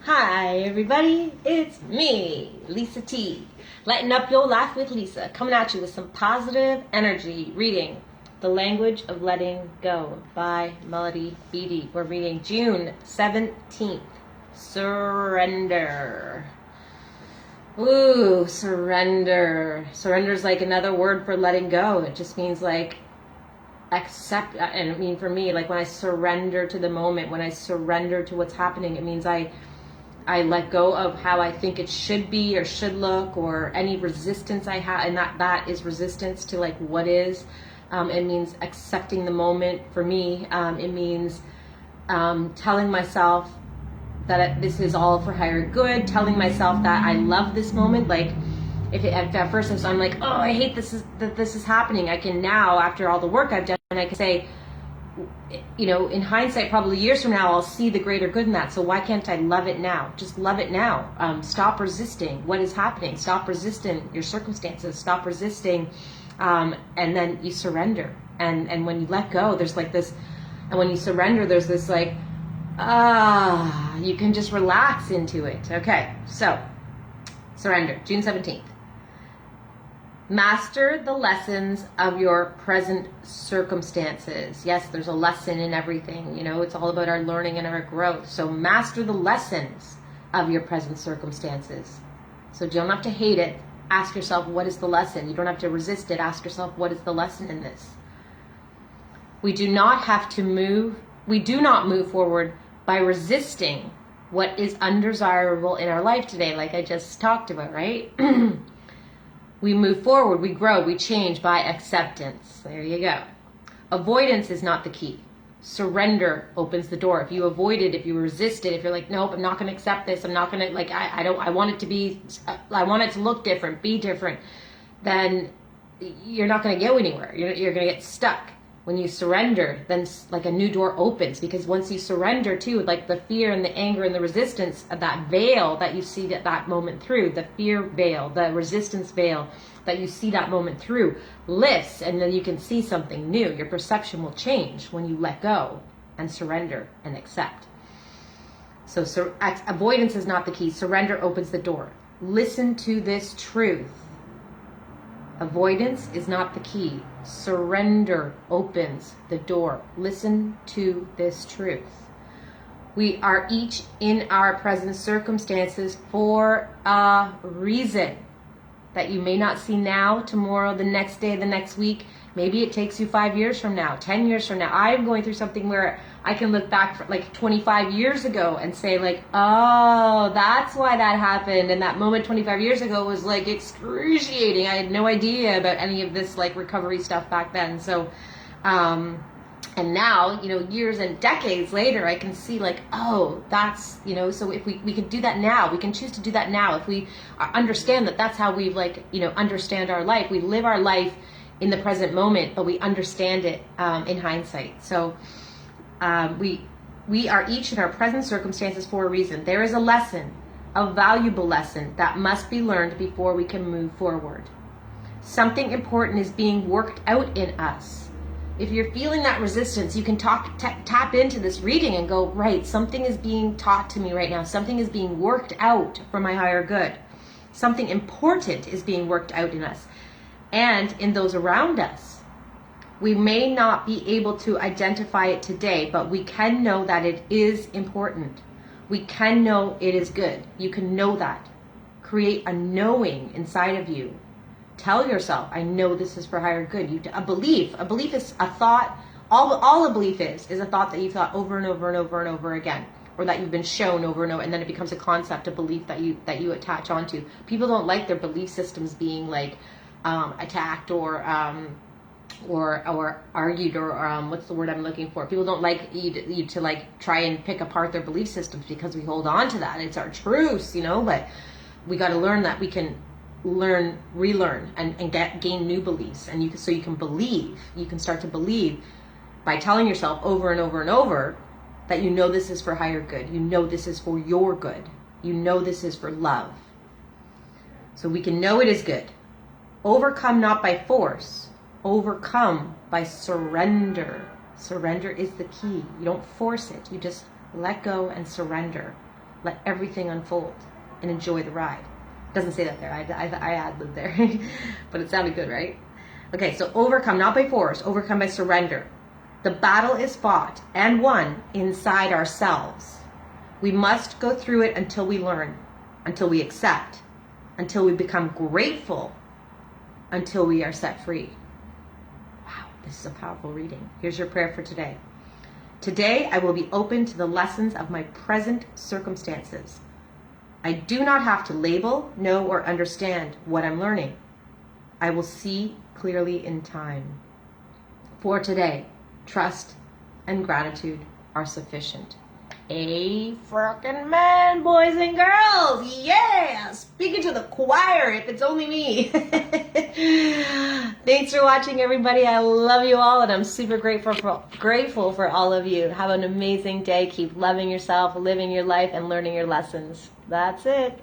Hi everybody, it's me, Lisa T. Lighten up your life with Lisa, coming at you with some positive energy, reading The Language of Letting Go by Beattie. We're reading June 17th, Surrender. Ooh, surrender. Surrender is like another word for letting go. It just means like accept. And I mean, for me, like when I surrender to the moment, when I surrender to what's happening, it means I let go of how I think it should be or should look, or any resistance I have, and that is resistance to like what is. It means accepting the moment. For me, it means telling myself that this is all for higher good, telling myself that I love this moment. Like if at first I'm like, oh, I hate that this is happening, I can now, after all the work I've done, I can say, you know, in hindsight, probably years from now, I'll see the greater good in that. So why can't I love it now? Just love it now. Stop resisting what is happening. Stop resisting your circumstances. Stop resisting, and then you surrender. And when you let go, there's like this, and when you surrender, there's this like, you can just relax into it. Okay, so surrender, June 17th. Master the lessons of your present circumstances. Yes, there's a lesson in everything. You know, it's all about our learning and our growth. So master the lessons of your present circumstances. So you don't have to hate it. Ask yourself, what is the lesson? You don't have to resist it. Ask yourself, what is the lesson in this? We do not move forward by resisting what is undesirable in our life today, like I just talked about, right? We move forward, we grow, we change by acceptance. There you go. Avoidance is not the key. Surrender opens the door. If you avoid it, if you resist it, if you're like, nope, I'm not going to accept this, I'm not going to, like, I want it to look different, be different, then you're not going to go anywhere. You're going to get stuck. When you surrender, then like a new door opens, because once you surrender to like the fear and the anger and the resistance of that veil that you see that moment through, the fear veil, the resistance veil that you see that moment through lifts, and then you can see something new. Your perception will change when you let go and surrender and accept. So avoidance is not the key. Surrender opens the door. Listen to this truth. Avoidance is not the key. Surrender opens the door. Listen to this truth. We are each in our present circumstances for a reason that you may not see now, tomorrow, the next day, the next week. Maybe it takes you 5 years from now, 10 years from now. I'm going through something where I can look back for like 25 years ago and say like, oh, that's why that happened. And that moment 25 years ago was like excruciating. I had no idea about any of this like recovery stuff back then. So, and now, you know, years and decades later, I can see like, oh, that's, you know, so if we can do that now, we can choose to do that now. If we understand that that's how we like, you know, understand our life. We live our life in the present moment, but we understand it in hindsight. So we are each in our present circumstances for a reason. There is a lesson, a valuable lesson that must be learned before we can move forward. Something important is being worked out in us. If you're feeling that resistance, you can tap into this reading and go, right, something is being taught to me right now. Something is being worked out for my higher good. Something important is being worked out in us and in those around us. We may not be able to identify it today, but we can know that it is important. We can know it is good. You can know that. Create a knowing inside of you. Tell yourself, I know this is for higher good. A belief is a thought. All a belief is a thought that you've thought over and over and over and over again, or that you've been shown over and over, and then it becomes a concept, a belief that you attach onto. People don't like their belief systems being like attacked or argued, or what's the word I'm looking for? People don't like you to like try and pick apart their belief systems, because we hold on to that. It's our truths, you know, but we got to learn that we can relearn and gain new beliefs. And you can believe, you can start to believe by telling yourself over and over and over that you know this is for higher good. You know this is for your good. You know this is for love. So we can know it is good. Overcome not by force, overcome by surrender. Surrender is the key. You don't force it. You just let go and surrender. Let everything unfold and enjoy the ride. It doesn't say that there. I ad-libbed there. But it sounded good, right? Okay, so overcome, not by force, overcome by surrender. The battle is fought and won inside ourselves. We must go through it until we learn, until we accept, until we become grateful, until we are set free. Wow, this is a powerful reading. Here's your prayer for today. Today, I will be open to the lessons of my present circumstances. I do not have to label, know, or understand what I'm learning. I will see clearly in time. For today, trust and gratitude are sufficient. Frickin' man, boys and girls. Yeah! Speaking to the choir if it's only me. Thanks for watching, everybody. I love you all, and I'm super grateful for all of you. Have an amazing day. Keep loving yourself, living your life, and learning your lessons. That's it.